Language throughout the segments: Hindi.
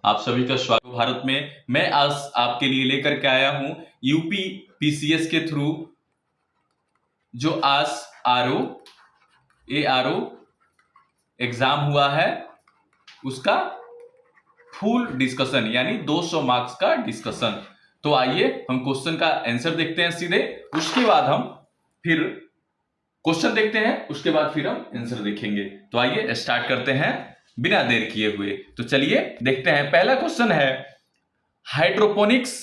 आप सभी का स्वागत है भारत में। मैं आज आपके लिए लेकर के आया हूं यूपी पीसीएस के थ्रू जो आज आरओ एग्जाम हुआ है उसका फुल डिस्कशन यानी 200 मार्क्स का डिस्कशन। तो आइए हम क्वेश्चन का आंसर देखते हैं सीधे, उसके बाद हम फिर क्वेश्चन देखते हैं, उसके बाद फिर हम आंसर देखेंगे। तो आइए स्टार्ट करते हैं बिना देर किए हुए। तो चलिए देखते हैं। पहला क्वेश्चन है हाइड्रोपोनिक्स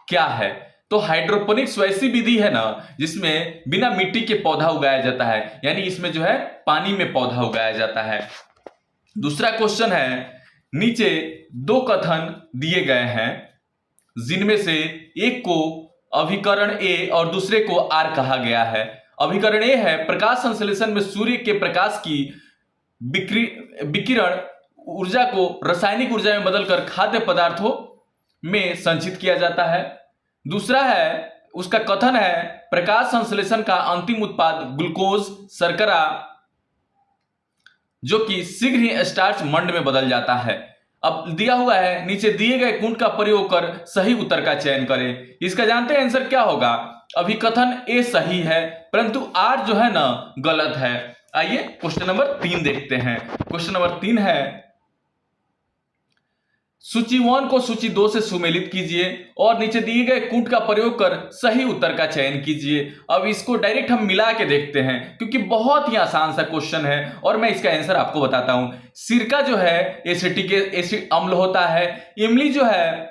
क्या है। तो हाइड्रोपोनिक्स वैसी विधि है ना जिसमें बिना मिट्टी के पौधा उगाया जाता है, यानी इसमें जो है पानी में पौधा उगाया जाता है। दूसरा क्वेश्चन है नीचे दो कथन दिए गए हैं जिनमें से एक को अभिकरण ए और दूसरे को आर कहा गया है। अभिकरण ए है प्रकाश संश्लेषण में सूर्य के प्रकाश की विकिरण ऊर्जा को रासायनिक ऊर्जा में बदलकर खाद्य पदार्थों में संचित किया जाता है। दूसरा है उसका कथन है प्रकाश संश्लेषण का अंतिम उत्पाद ग्लूकोज शर्करा जो कि शीघ्र ही स्टार्च मंड में बदल जाता है। अब दिया हुआ है नीचे दिए गए कुंड का प्रयोग कर सही उत्तर का चयन करें। इसका जानते हैं आंसर क्या होगा। अभिकथन ए सही है परंतु आर जो है ना गलत है। आइए क्वेश्चन नंबर 3 देखते हैं। क्वेश्चन नंबर 3 है सूची 1 को सूची 2 से सुमेलित कीजिए और नीचे दिए गए कूट का प्रयोग कर सही उत्तर का चयन कीजिए। अब इसको डायरेक्ट हम मिला के देखते हैं क्योंकि बहुत ही आसान सा क्वेश्चन है और मैं इसका आंसर आपको बताता हूं। सिरका जो है एसिड अम्ल होता है, इमली जो है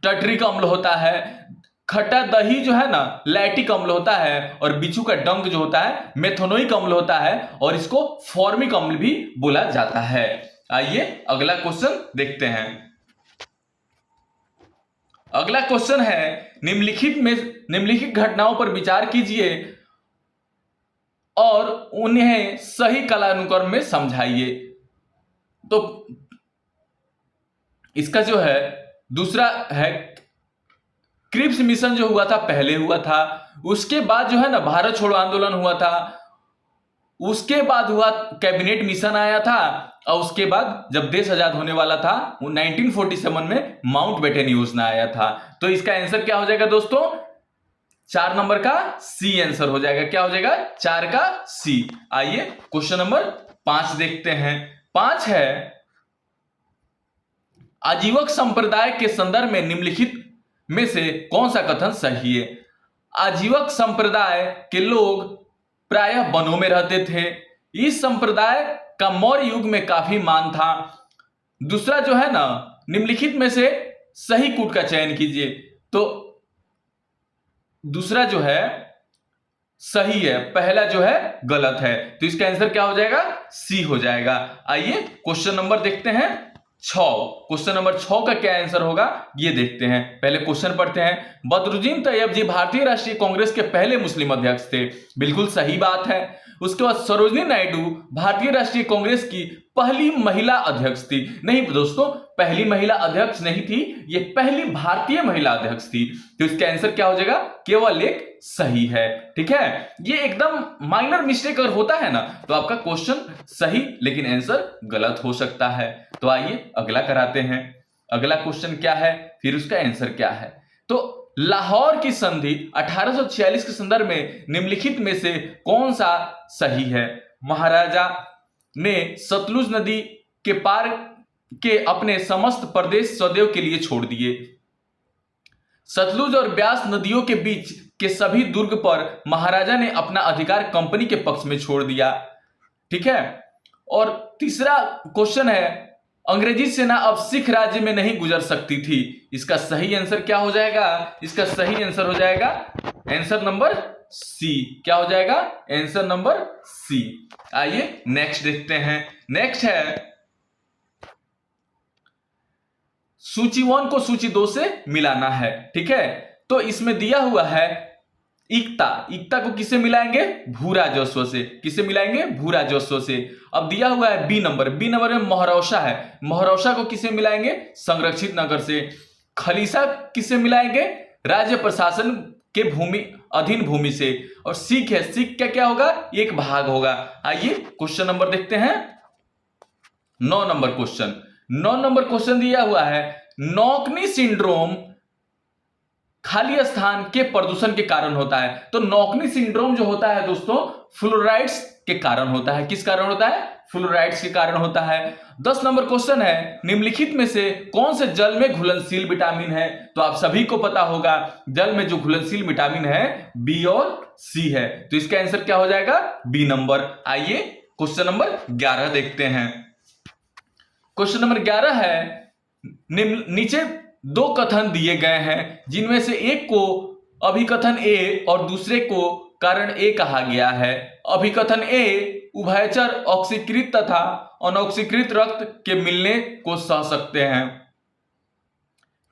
टर्टरिक अम्ल होता है, खट्टा दही जो है ना लैक्टिक अम्ल होता है और बिच्छू का डंक जो होता है मेथनोइक अम्ल होता है और इसको फॉर्मिक अम्ल भी बोला जाता है। आइए अगला क्वेश्चन देखते हैं। अगला क्वेश्चन है निम्नलिखित घटनाओं पर विचार कीजिए और उन्हें सही कालानुक्रम में समझाइए। तो इसका जो है दूसरा है क्रिप्स मिशन जो हुआ था पहले हुआ था, उसके बाद जो है ना भारत छोड़ो आंदोलन हुआ था, उसके बाद हुआ कैबिनेट मिशन आया था और उसके बाद जब देश आजाद होने वाला था 1947 में माउंटबेटन योजना आया था। तो इसका आंसर क्या हो जाएगा दोस्तों 4 नंबर का सी आंसर हो जाएगा। क्या हो जाएगा 4 का सी। आइए क्वेश्चन नंबर 5 देखते हैं। 5 है आजीवक संप्रदाय के संदर्भ में निम्नलिखित में से कौन सा कथन सही है। आजीवक संप्रदाय के लोग प्रायः वनों में रहते थे। इस संप्रदाय का मौर्य युग में काफी मान था। दूसरा जो है ना निम्नलिखित में से सही कूट का चयन कीजिए। तो दूसरा जो है सही है, पहला जो है गलत है। तो इसका आंसर क्या हो जाएगा सी हो जाएगा। आइए क्वेश्चन नंबर देखते हैं 6। क्वेश्चन नंबर 6 का क्या आंसर होगा ये देखते हैं। पहले क्वेश्चन पढ़ते हैं। बदरुद्दीन तैयब जी भारतीय राष्ट्रीय कांग्रेस के पहले मुस्लिम अध्यक्ष थे। बिल्कुल सही बात है। उसके बाद सरोजनी नायडू भारतीय राष्ट्रीय कांग्रेस की पहली महिला अध्यक्ष थी। नहीं दोस्तों पहली महिला अध्यक्ष नहीं थी, ये पहली भारतीय महिला अध्यक्ष थी। तो इसका आंसर क्या हो जाएगा केवल एक सही है। ठीक है, ये एकदम माइनर मिस्टेक अगर होता है ना तो आपका क्वेश्चन सही लेकिन आंसर गलत हो सकता है। तो आइए अगला कराते हैं। अगला क्वेश्चन क्या है फिर उसका आंसर क्या है। तो लाहौर की संधि 1846 के संदर्भ में निम्नलिखित में से कौन सा सही है। महाराजा ने सतलुज नदी के पार के अपने समस्त प्रदेश सदैव के लिए छोड़ दिए। सतलुज और ब्यास नदियों के बीच के सभी दुर्ग पर महाराजा ने अपना अधिकार कंपनी के पक्ष में छोड़ दिया। ठीक है, और तीसरा क्वेश्चन है अंग्रेजी सेना अब सिख राज्य में नहीं गुजर सकती थी। इसका सही आंसर क्या हो जाएगा। इसका सही आंसर हो जाएगा आंसर नंबर सी। क्या हो जाएगा आंसर नंबर सी। आइए नेक्स्ट देखते हैं। नेक्स्ट है सूची 1 को सूची 2 से मिलाना है। ठीक है, तो इसमें दिया हुआ है इक्ता को किससे मिलाएंगे भू राजस्व से। किससे मिलाएंगे भू राजस्व से। अब दिया हुआ है बी नंबर में मोहरौशा है। मोहरौशा को किससे मिलाएंगे संरक्षित नगर से। खलीसा किससे मिलाएंगे राज्य प्रशासन के अधीन भूमि से। और सीख है, सीख क्या होगा एक भाग होगा। आइए क्वेश्चन नंबर देखते हैं 9 नंबर क्वेश्चन। 9 नंबर क्वेश्चन दिया हुआ है, नॉकनी सिंड्रोम खाली स्थान के प्रदूषण के कारण होता है। तो नॉकनी सिंड्रोम जो होता है दोस्तों, फ्लोराइड्स के कारण होता है। किस कारण होता है? फ्लोराइड्स के कारण होता है। 10 नंबर क्वेश्चन है, निम्नलिखित में से कौन से जल में घुलनशील विटामिन है? तो आप सभी को पता होगा, जल में जो घुलनशील विटामिन है बी और सी है। तो इसका आंसर क्या हो जाएगा? B number. आइए क्वेश्चन नंबर 11 देखते हैं। क्वेश्चन नंबर 11 है, नीचे 2 कथन दिए गए हैं जिनमें से एक को अभिकथन ए और दूसरे को कारण ए कहा गया है। अभिकथन ए, उभयचर ऑक्सीकृत तथा अनऑक्सीकृत रक्त के मिलने को सह सकते हैं।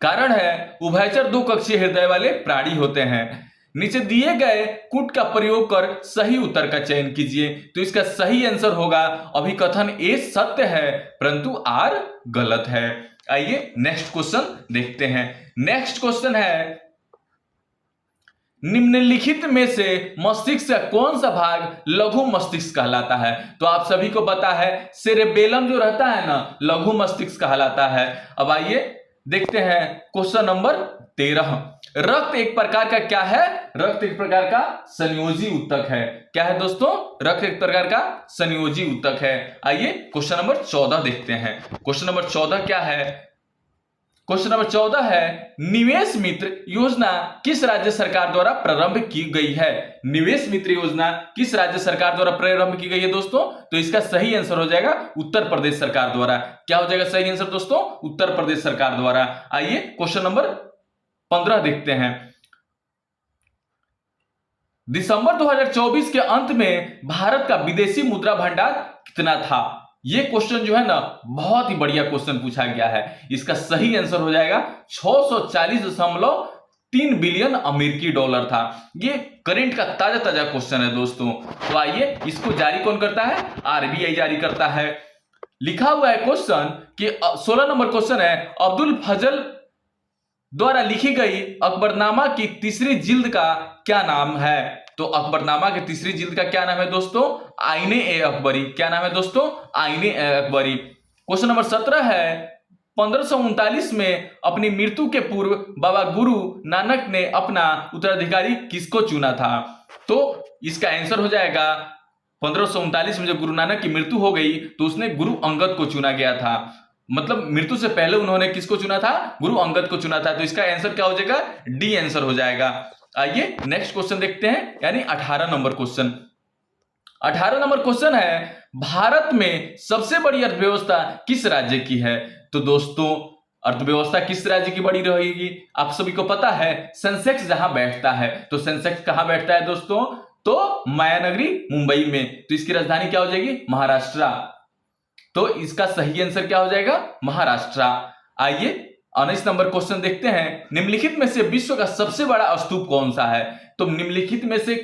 कारण है, उभयचर 2 कक्षीय हृदय वाले प्राणी होते हैं। नीचे दिए गए कूट का प्रयोग कर सही उत्तर का चयन कीजिए। तो इसका सही आंसर होगा अभिकथन ए सत्य है परंतु आर गलत है। आइए नेक्स्ट क्वेश्चन देखते हैं। नेक्स्ट क्वेश्चन है, निम्नलिखित में से मस्तिष्क का कौन सा भाग लघु मस्तिष्क कहलाता है? तो आप सभी को पता है सेरेबेलम जो रहता है ना, लघु मस्तिष्क कहलाता है। अब आइए देखते हैं क्वेश्चन नंबर 13। रक्त एक प्रकार का क्या है? रक्त एक प्रकार का संयोजी ऊतक है। क्या है दोस्तों? रक्त एक प्रकार का संयोजी ऊतक है। आइए क्वेश्चन नंबर 14 देखते हैं। क्वेश्चन नंबर 14 क्या है? क्वेश्चन नंबर 14 है, निवेश मित्र योजना किस राज्य सरकार द्वारा प्रारंभ की गई है? निवेश मित्र योजना किस राज्य सरकार द्वारा प्रारंभ की गई है दोस्तों? तो इसका सही आंसर हो जाएगा उत्तर प्रदेश सरकार द्वारा। क्या हो जाएगा सही आंसर दोस्तों? उत्तर प्रदेश सरकार द्वारा। आइए क्वेश्चन नंबर 15 देखते हैं। दिसंबर 2024 के अंत में भारत का विदेशी मुद्रा भंडार कितना था? ये क्वेश्चन जो है ना, बहुत ही बढ़िया क्वेश्चन पूछा गया है। इसका सही आंसर हो जाएगा 640.3 बिलियन अमेरिकी डॉलर था। ये करंट का ताजा ताजा क्वेश्चन है दोस्तों। तो आइए, इसको जारी कौन करता है? आरबीआई जारी करता है। लिखा हुआ है क्वेश्चन कि 16 नंबर क्वेश्चन है, अब्दुल फजल द्वारा लिखी गई अकबरनामा की तीसरी जिल्द का क्या नाम है? तो अकबरनामा की तीसरी जिल्द का क्या नाम है दोस्तों? आईने ए अकबरी। क्या नाम है दोस्तों? आईने ए अकबरी। क्वेश्चन नंबर 17 है, 1539 में अपनी मृत्यु के पूर्व बाबा गुरु नानक ने अपना उत्तराधिकारी किसको चुना था? तो इसका आंसर हो जाएगा 1539 में जब गुरु नानक की मृत्यु हो गई तो उसने गुरु अंगद को चुना गया था। मतलब मृत्यु से पहले उन्होंने किसको चुना था? गुरु अंगद को चुना था। तो इसका आंसर क्या हो जाएगा? डी आंसर हो जाएगा। आइए नेक्स्ट क्वेश्चन देखते हैं, यानी 18 नंबर क्वेश्चन। 18 नंबर क्वेश्चन है, भारत में सबसे बड़ी अर्थव्यवस्था किस राज्य की है? तो दोस्तों, अर्थव्यवस्था किस राज्य की बड़ी रहेगी? आप सभी को पता है सेंसेक्स जहां बैठता है। तो सेंसेक्स कहां बैठता है दोस्तों? तो मायानगरी मुंबई में। तो इसकी राजधानी क्या हो जाएगी? महाराष्ट्र। तो इसका सही आंसर क्या हो जाएगा? महाराष्ट्र। आइए 19 नंबर क्वेश्चन देखते हैं। निम्नलिखित में से विश्व का सबसे बड़ा स्तूप कौन सा है? तो निम्नलिखित में से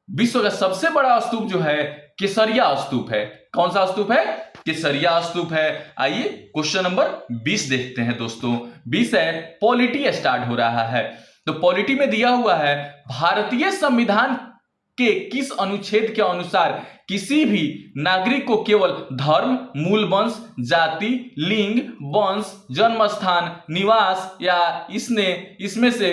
विश्व का सबसे बड़ा स्तूप जो है केसरिया स्तूप है। कौन सा स्तूप है? केसरिया स्तूप है। आइए क्वेश्चन नंबर 20 देखते हैं दोस्तों। 20 है, पॉलिटी स्टार्ट हो रहा है। तो पॉलिटी में दिया हुआ है, भारतीय संविधान के किस अनुच्छेद के अनुसार किसी भी नागरिक को केवल धर्म, मूल वंश, जाति, लिंग, वंश, जन्म स्थान, निवास या इसमें से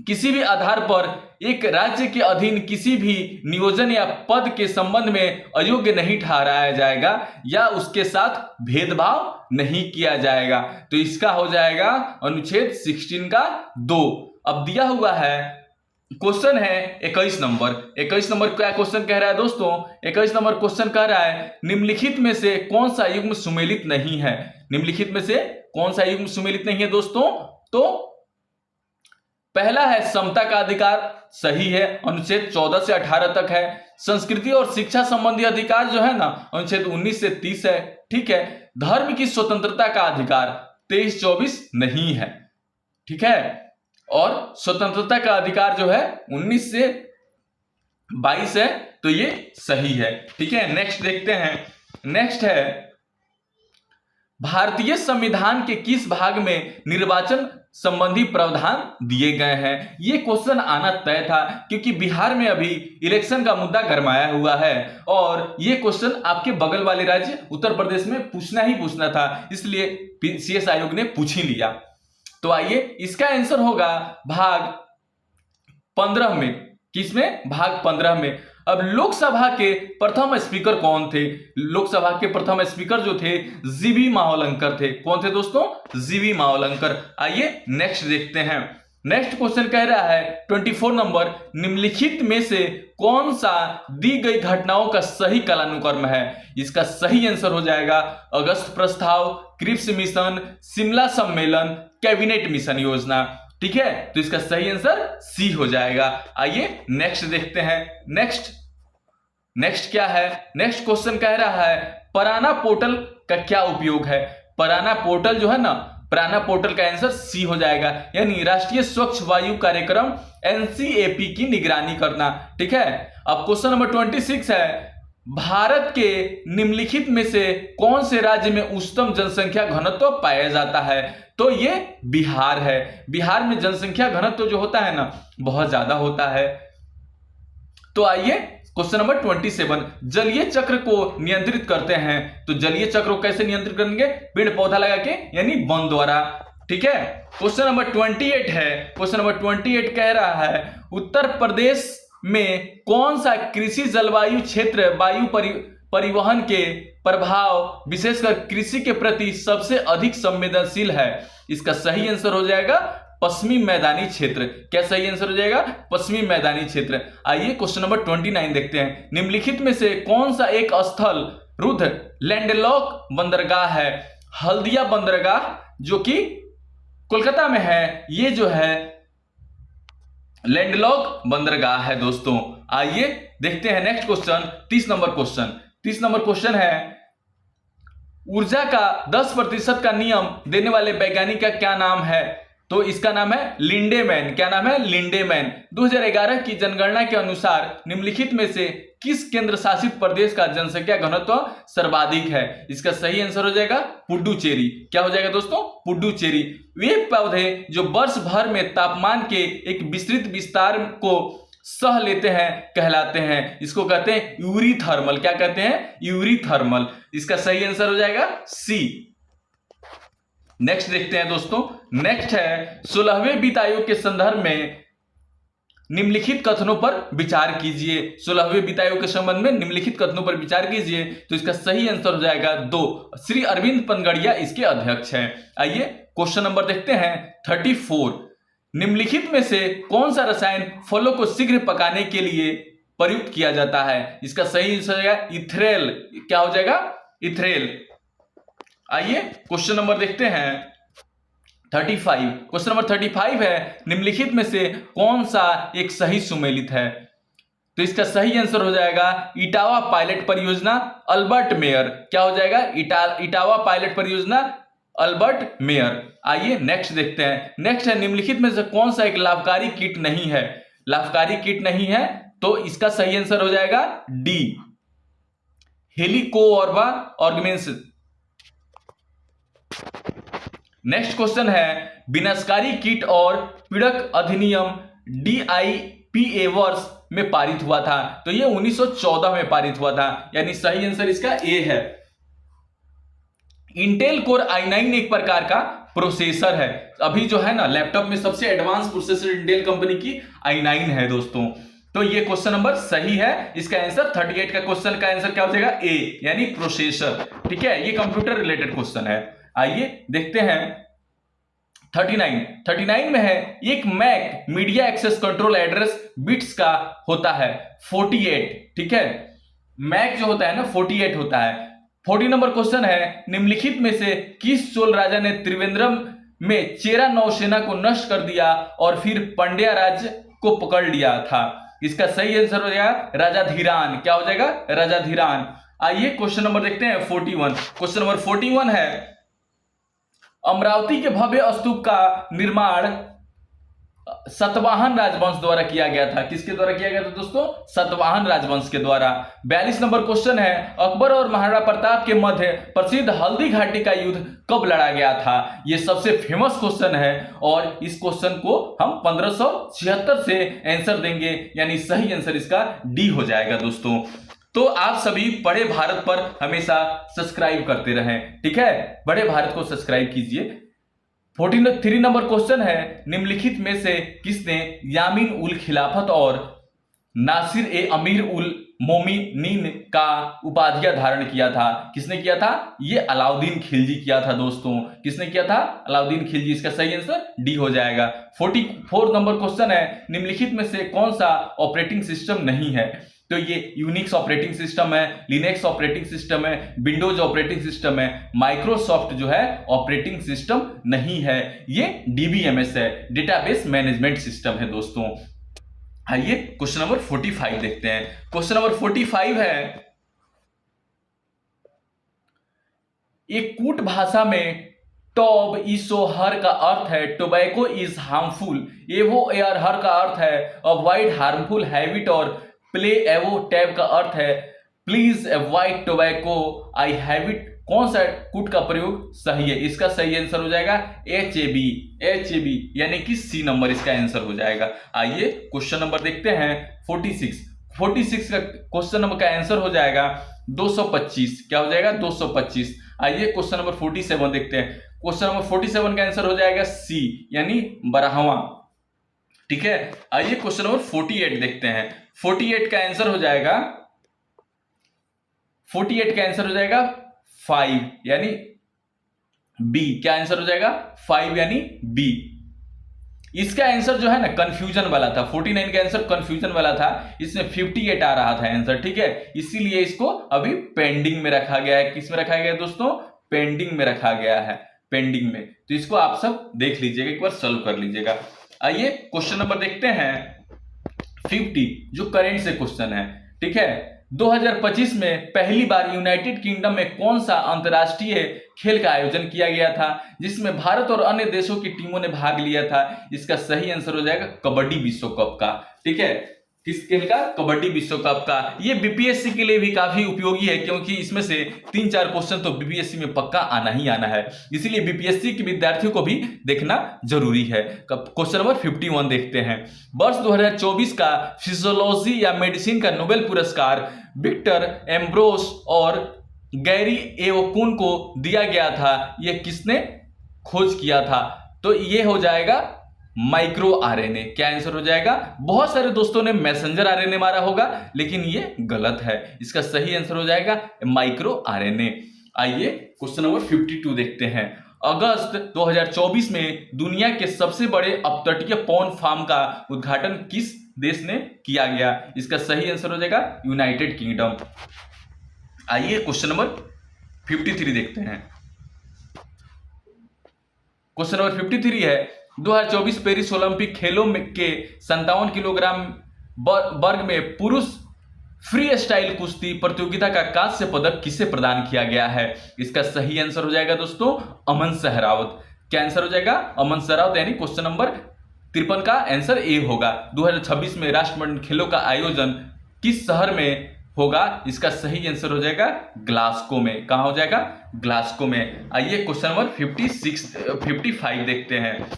किसी भी आधार पर एक राज्य के अधीन किसी भी नियोजन या पद के संबंध में अयोग्य नहीं ठहराया जाएगा या उसके साथ भेदभाव नहीं किया जाएगा। तो इसका हो जाएगा अनुच्छेद 16 का 2। अब दिया हुआ है क्वेश्चन है 21 नंबर। 21 नंबर क्या क्वेश्चन कह रहा है दोस्तों? 21 नंबर क्वेश्चन कह रहा है, निम्नलिखित में से कौन सा युग्म सुमेलित नहीं है? निम्नलिखित में से कौन सा युग्म सुमेलित नहीं है दोस्तों? तो पहला है समता का अधिकार, सही है, अनुच्छेद 14 से 18 तक है। संस्कृति और शिक्षा संबंधी अधिकार जो है ना, अनुच्छेद 19 से 30 है। ठीक है। धर्म की स्वतंत्रता का अधिकार 23-24 नहीं है। ठीक है। और स्वतंत्रता का अधिकार जो है 19 से 22 है। तो ये सही है। ठीक है। नेक्स्ट देखते हैं। नेक्स्ट है, भारतीय संविधान के किस भाग में निर्वाचन संबंधी प्रावधान दिए गए हैं। ये क्वेश्चन आना तय था क्योंकि बिहार में अभी इलेक्शन का मुद्दा गरमाया हुआ है और ये क्वेश्चन आपके बगल वाले राज्य उत्तर प्रदेश में पूछना ही पूछना था, इसलिए सीएस आयोग ने पूछ ही लिया। तो आइए इसका आंसर होगा भाग 15 में। किसमें? भाग 15 में। अब लोकसभा के प्रथम स्पीकर कौन थे? लोकसभा के प्रथम स्पीकर जो थे जीवी मावलंकर थे। कौन थे दोस्तों? जीवी मावलंकर। आइए नेक्स्ट देखते हैं। नेक्स्ट क्वेश्चन कह रहा है 24 नंबर, निम्नलिखित में से कौन सा दी गई घटनाओं का सही कालानुक्रम है? इसका सही आंसर हो जाएगा अगस्त प्रस्ताव, क्रिप्स मिशन, शिमला सम्मेलन, कैबिनेट मिशन योजना। ठीक है, तो इसका सही आंसर सी हो जाएगा। आइए नेक्स्ट देखते हैं। नेक्स्ट क्या है? नेक्स्ट क्वेश्चन कह रहा है पराना पोर्टल का क्या उपयोग है? पराना पोर्टल जो है ना, पराना पोर्टल का आंसर सी हो जाएगा, यानी राष्ट्रीय स्वच्छ वायु कार्यक्रम एनसीएपी की निगरानी करना। ठीक है, अब क्वेश्चन नंबर 26 है भारत के निम्नलिखित में से कौन से राज्य में उच्चतम जनसंख्या घनत्व पाया जाता है? तो ये बिहार है। बिहार में जनसंख्या घनत्व जो होता है ना बहुत ज्यादा होता है। तो आइए क्वेश्चन नंबर 27, जलीय चक्र को नियंत्रित करते हैं। तो जलीय चक्र को कैसे नियंत्रित करेंगे? पेड़ पौधा लगा के, यानी वन द्वारा। ठीक है, क्वेश्चन नंबर 28 है। क्वेश्चन नंबर 28 कह रहा है उत्तर प्रदेश में कौन सा कृषि जलवायु क्षेत्र वायु परिवहन के प्रभाव विशेषकर कृषि के प्रति सबसे अधिक संवेदनशील है? इसका सही आंसर हो जाएगा पश्चिमी मैदानी क्षेत्र। क्या सही आंसर हो जाएगा? पश्चिमी मैदानी क्षेत्र। आइए क्वेश्चन नंबर 29 देखते हैं। निम्नलिखित में से कौन सा एक स्थल रुद्ध लैंडलॉक बंदरगाह है? हल्दिया बंदरगाह जो कि कोलकाता में है, ये जो है लैंडलॉक बंदरगाह है दोस्तों। आइए देखते हैं next question, 30 number question. 30 number question है ऊर्जा का 10% का नियम देने वाले वैज्ञानिक का क्या नाम है? तो इसका नाम है लिंडेमैन। क्या नाम है? लिंडेमैन। 2011 की जनगणना के अनुसार निम्नलिखित में से किस केंद्र शासित प्रदेश का जनसंख्या घनत्व सर्वाधिक है? इसका सही आंसर हो जाएगा पुडुचेरी। क्या हो जाएगा दोस्तों? पुडुचेरी। वे पौधे जो वर्ष भर में तापमान के एक विस्तृत विस्तार को सह लेते हैं कहलाते हैं। इसको कहते हैं यूरीथर्मल। क्या कहते हैं? यूरीथर्मल। इसका सही आंसर हो जाएगा सी। नेक्स्ट देखते हैं दोस्तों। नेक्स्ट है 16वें वित्त आयोग के संदर्भ में निम्नलिखित कथनों पर विचार कीजिए। 16वें वित्त आयोग के संबंध में निम्नलिखित कथनों पर विचार कीजिए। तो इसका सही आंसर हो जाएगा 2। श्री अरविंद पनगड़िया इसके अध्यक्ष हैं। आइए क्वेश्चन नंबर देखते हैं 34। निम्नलिखित में से कौन सा रसायन फलों को शीघ्र पकाने के लिए प्रयुक्त किया जाता है? इसका सही आंसर हो जाएगा इथ्रेल। क्या हो जाएगा? इथ्रेल। आइए क्वेश्चन नंबर देखते हैं 35। क्वेश्चन नंबर 35 है निम्नलिखित में से कौन सा एक सही सुमेलित है? तो इसका सही आंसर हो जाएगा इटावा पायलट परियोजना, अल्बर्ट मेयर। क्या हो जाएगा? इटावा पायलट परियोजना, अल्बर्ट मेयर। आइए नेक्स्ट देखते हैं। नेक्स्ट है निम्नलिखित में से कौन सा एक लाभकारी कीट नहीं है? लाभकारी कीट नहीं है, तो इसका सही आंसर हो जाएगा डी, हेलिकोवर्बा ऑर्गेन्सिस। नेक्स्ट क्वेश्चन है विनाशकारी कीट और पीड़क अधिनियम DIPA वर्ष में पारित हुआ था? तो ये 1914 में पारित हुआ था, यानी सही आंसर इसका ए है। इंटेल कोर i9 एक प्रकार का प्रोसेसर है। अभी जो है ना लैपटॉप में सबसे एडवांस प्रोसेसर इंटेल कंपनी की i9 है दोस्तों। तो ये क्वेश्चन नंबर सही है। इसका आंसर 38 का क्वेश्चन का आंसर क्या हो जाएगा? ए, यानी प्रोसेसर। ठीक है, ये कंप्यूटर रिलेटेड क्वेश्चन है। आइए देखते हैं 39 में है एक MAC media access control address bits का होता है 48। ठीक है, मैक जो होता है ना 48 होता है। 40 नंबर क्वेश्चन है निम्नलिखित में से किस चोल राजा ने त्रिवेंद्रम में चेरा नौसेना को नष्ट कर दिया और फिर पांड्या राज्य को पकड़ लिया था? इसका सही आंसर हो जाएगा राजाधीरान। क्या हो जाएगा? राजाधीरान। आइए क्वेश्चन नंबर देखते हैं 41। क्वेश्चन नंबर 41 है अमरावती के भव्य स्तूप का निर्माण सतवाहन राजवंश द्वारा किया गया था। किसके द्वारा किया गया था दोस्तों? सतवाहन राजवंश के द्वारा। 42 नंबर क्वेश्चन है, अकबर और महाराणा प्रताप के मध्य प्रसिद्ध हल्दी घाटी का युद्ध कब लड़ा गया था? यह सबसे फेमस क्वेश्चन है और इस क्वेश्चन को हम 1576 से आंसर देंगे, यानी सही आंसर इसका डी हो जाएगा दोस्तों। तो आप सभी बड़े भारत पर हमेशा सब्सक्राइब करते रहें, ठीक है? बड़े भारत को सब्सक्राइब कीजिए। 43 नंबर क्वेश्चन है, निम्नलिखित में से किसने यामीन उल खिलाफत और नासिर ए अमीर उल मोमिनीन का उपाधियां धारण किया था? किसने किया था? ये अलाउद्दीन खिलजी किया था दोस्तों। किसने किया था? अलाउद्दीन खिलजी। इसका सही आंसर डी हो जाएगा। 44 नंबर क्वेश्चन है, निम्नलिखित में से कौन सा ऑपरेटिंग सिस्टम नहीं है? तो ये यूनिक्स ऑपरेटिंग सिस्टम है, लिनक्स ऑपरेटिंग सिस्टम है, विंडोज ऑपरेटिंग सिस्टम है, माइक्रोसॉफ्ट जो है ऑपरेटिंग सिस्टम नहीं है, ये डीबीएमएस है, डेटाबेस मैनेजमेंट सिस्टम है दोस्तों। आइए क्वेश्चन नंबर 45 देखते हैं। क्वेश्चन नंबर 45 है, एक कूट भाषा में टॉब इसो हर का अर्थ है टोबैको इज हार्मफुल, एवो एयर हर का अर्थ है अवॉइड हार्मफुल हैबिट और प्ले एवो टैब का अर्थ है please avoid tobacco I habit. कौन सा कूट का प्रयोग सही है? इसका सही आंसर हो जाएगा HAB, यानी कि सी नंबर इसका आंसर हो जाएगा। आइए क्वेश्चन नंबर देखते हैं 46 का क्वेश्चन नंबर का आंसर हो जाएगा 225। क्या हो जाएगा? 225। आइए क्वेश्चन नंबर 47 देखते हैं। क्वेश्चन नंबर 47 का आंसर हो जाएगा सी, यानी 12वां, ठीक है? आइए क्वेश्चन नंबर 48 देखते हैं। 48 का आंसर हो जाएगा 5, यानी बी। क्या आंसर हो जाएगा? 5 यानी बी। इसका आंसर जो है ना कंफ्यूजन वाला था। 49 का आंसर कंफ्यूजन वाला था, इसमें 58 आ रहा था आंसर, ठीक है? इसीलिए इसको अभी पेंडिंग में रखा गया है। किस में रखा गया है दोस्तों? पेंडिंग में रखा गया है, पेंडिंग में। तो इसको आप सब देख लीजिएगा, एक बार सॉल्व कर लीजिएगा। आइए क्वेश्चन नंबर देखते हैं 50, जो करेंट से क्वेश्चन है, ठीक है? 2025 में पहली बार यूनाइटेड किंगडम में कौन सा अंतर्राष्ट्रीय खेल का आयोजन किया गया था जिसमें भारत और अन्य देशों की टीमों ने भाग लिया था? इसका सही आंसर हो जाएगा कबड्डी विश्व कप का, ठीक है? किस खेल का? कबड्डी विश्व कप का। ये बीपीएससी के लिए भी काफी उपयोगी है, क्योंकि इसमें से 3-4 क्वेश्चन तो बीपीएससी में पक्का आना ही आना है, इसीलिए बीपीएससी के विद्यार्थियों को भी देखना जरूरी है। क्वेश्चन नंबर 51 देखते हैं। वर्ष 2024 का फिजियोलॉजी या मेडिसिन का नोबेल पुरस्कार विक्टर एम्ब्रोस और गैरी एवोकुन को दिया गया था। यह किसने खोज किया था? तो ये हो जाएगा माइक्रो आरएनए। क्या आंसर हो जाएगा? बहुत सारे दोस्तों ने मैसेंजर आरएनए मारा होगा, लेकिन ये गलत है। इसका सही आंसर हो जाएगा माइक्रो आरएनए। आइए क्वेश्चन नंबर 52 देखते हैं। अगस्त 2024 में दुनिया के सबसे बड़े अपतटीय पॉन्ड फार्म का उद्घाटन किस देश ने किया गया? इसका सही आंसर हो जाएगा यूनाइटेड किंगडम। आइए क्वेश्चन नंबर 53 देखते हैं। क्वेश्चन नंबर 53 है, 2024 पेरिस ओलंपिक खेलों में के 57 किलोग्राम वर्ग में पुरुष फ्री स्टाइल कुश्ती प्रतियोगिता का कांस्य पदक किसे प्रदान किया गया है? इसका सही आंसर हो जाएगा दोस्तों अमन सहरावत। क्या आंसर हो जाएगा? अमन सहरावत, यानी क्वेश्चन नंबर 53 का आंसर ए होगा। 2026 में राष्ट्रमंडल खेलों का आयोजन किस शहर में होगा? इसका सही आंसर हो जाएगा ग्लासगो में। कहां हो जाएगा? ग्लासगो में। आइए क्वेश्चन नंबर 55 देखते हैं।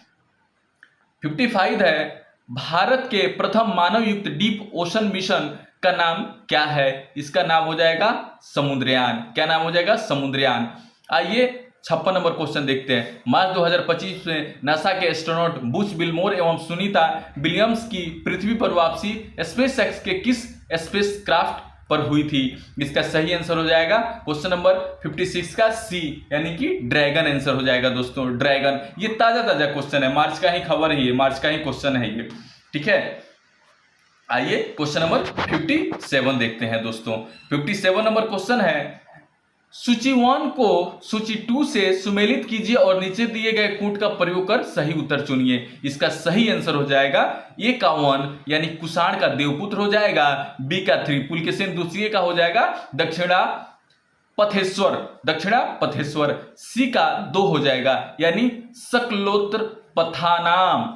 55 है, भारत के प्रथम मानव युक्त डीप ओशन मिशन का नाम क्या है? इसका नाम हो जाएगा समुद्रयान। क्या नाम हो जाएगा? समुद्रयान। आइए 56 नंबर क्वेश्चन देखते हैं। मार्च 2025 में नासा के एस्ट्रोनॉट बुच विल्मोर एवं सुनीता विलियम्स की पृथ्वी पर वापसी स्पेसएक्स के किस स्पेसक्राफ्ट पर हुई थी? इसका सही आंसर हो जाएगा क्वेश्चन नंबर 56 का सी, यानी कि ड्रैगन आंसर हो जाएगा दोस्तों, ड्रैगन। ये ताजा क्वेश्चन है, मार्च का ही खबर है, ये मार्च का ही क्वेश्चन है ये, ठीक है? आइए क्वेश्चन नंबर 57 देखते हैं दोस्तों। 57 नंबर क्वेश्चन है, सूची 1 को सूची 2 से सुमेलित कीजिए और नीचे दिए गए कूट का प्रयोग कर सही उत्तर चुनिए। इसका सही आंसर हो जाएगा ए का 1, यानी कुषाण का देवपुत्र हो जाएगा। बी का 3 पुलकेशिन द्वितीय का हो जाएगा दक्षिणा पथेश्वर। सी का 2 हो जाएगा, यानी शकलोत्र पथानाम।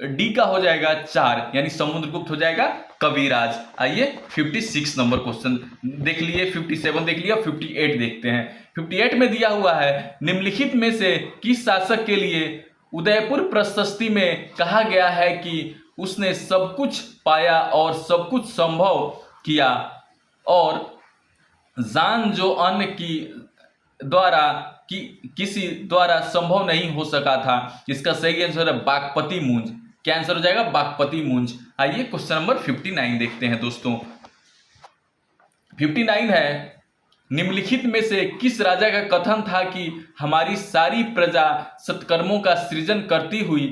डी का हो जाएगा 4 यानी समुद्रगुप्त हो जाएगा कविराज। आइए 56 नंबर क्वेश्चन देख लिए, 57 देख लिया, 58 देखते हैं। 58 में दिया हुआ है निम्नलिखित में से किस शासक के लिए उदयपुर प्रशस्ति में कहा गया है कि उसने सब कुछ पाया और सब कुछ संभव किया और जान जो अन्य की द्वारा किसी द्वारा संभव नहीं हो सका था। इसका सही आंसर है बागपति मुंज। क्या आंसर हो जाएगा? बागपति मुंज। आइए क्वेश्चन नंबर 59 देखते हैं दोस्तों। 59 है निम्नलिखित में से किस राजा का कथन था कि हमारी सारी प्रजा सत्कर्मों का सृजन करती हुई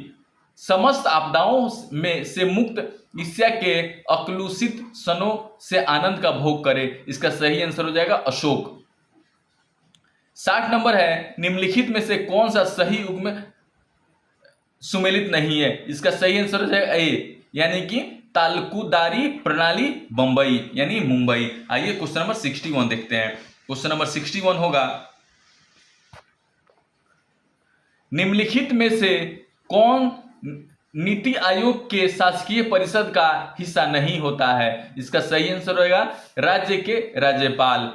समस्त आपदाओं में से मुक्त ईर्ष्या के अकलुषित सनों से आनंद का भोग करे। इसका सही आंसर हो जाएगा अशोक। 60 नंबर है निम्नलिखित में से कौन सा सही युग में सुमेलित नहीं है। इसका सही आंसर हो जाएगा ए यानी कि तालुकदारी प्रणाली बंबई यानी मुंबई। आइए क्वेश्चन नंबर 61 देखते हैं। क्वेश्चन नंबर 61 होगा निम्नलिखित में से कौन नीति आयोग के शासकीय परिषद का हिस्सा नहीं होता है। इसका सही आंसर होगा राज्य के राज्यपाल।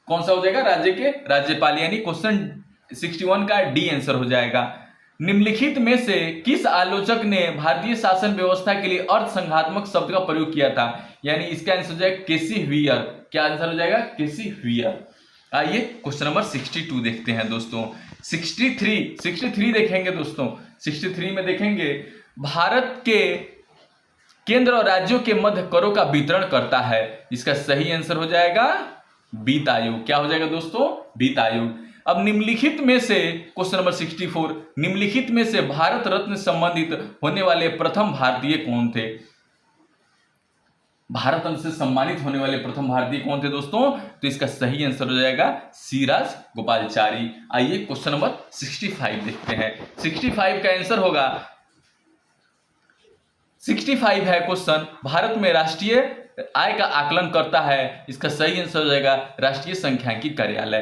कौन सा हो जाएगा? राज्य के राज्यपाल यानी क्वेश्चन 61 का डी आंसर हो जाएगा। निम्नलिखित में से किस आलोचक ने भारतीय शासन व्यवस्था के लिए अर्थ संघात्मक शब्द का प्रयोग किया था। यानी इसका आंसर हो जाएगा केसी व्हीयर। क्या आंसर हो जाएगा? केसी व्हीयर। आइए क्वेश्चन नंबर 62 देखते हैं दोस्तों। 63 देखेंगे दोस्तों। 63 में देखेंगे भारत के केंद्र और राज्यों के मध्य करों का वितरण करता है। इसका सही आंसर हो जाएगा वित्त आयोग। क्या हो जाएगा दोस्तों? वित्त आयोग। अब निम्नलिखित में से क्वेश्चन नंबर 64 निम्नलिखित में से भारत रत्न संबंधित होने वाले प्रथम भारतीय कौन थे। भारत रत्न से सम्मानित होने वाले प्रथम भारतीय कौन थे दोस्तों? तो इसका सही आंसर हो जाएगा सी राजगोपालाचारी। आइए क्वेश्चन नंबर 65 देखते हैं। 65 का आंसर होगा 65 है क्वेश्चन भारत में राष्ट्रीय आय का आकलन करता है। इसका सही आंसर हो जाएगा राष्ट्रीय सांख्यिकी कार्यालय।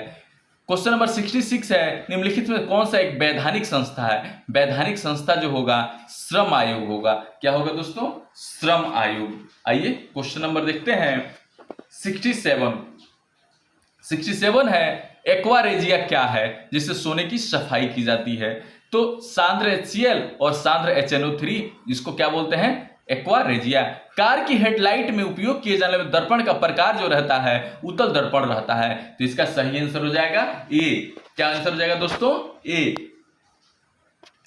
क्वेश्चन नंबर 66 है निम्नलिखित में कौन सा एक वैधानिक संस्था है। वैधानिक संस्था जो होगा श्रम आयोग होगा। क्या होगा दोस्तों? श्रम आयोग। आइए क्वेश्चन नंबर देखते हैं 67 है एक्वारेजिया क्या है जिससे सोने की सफाई की जाती है। तो सांद्र HCl और सांद्र HNO3 इसको क्या बोलते हैं? एक्वारेजिया। कार की हेडलाइट में उपयोग किए जाने वाले दर्पण का प्रकार जो रहता है उत्तल दर्पण रहता है। तो इसका सही आंसर हो जाएगा ए। क्या आंसर हो जाएगा दोस्तों? ए।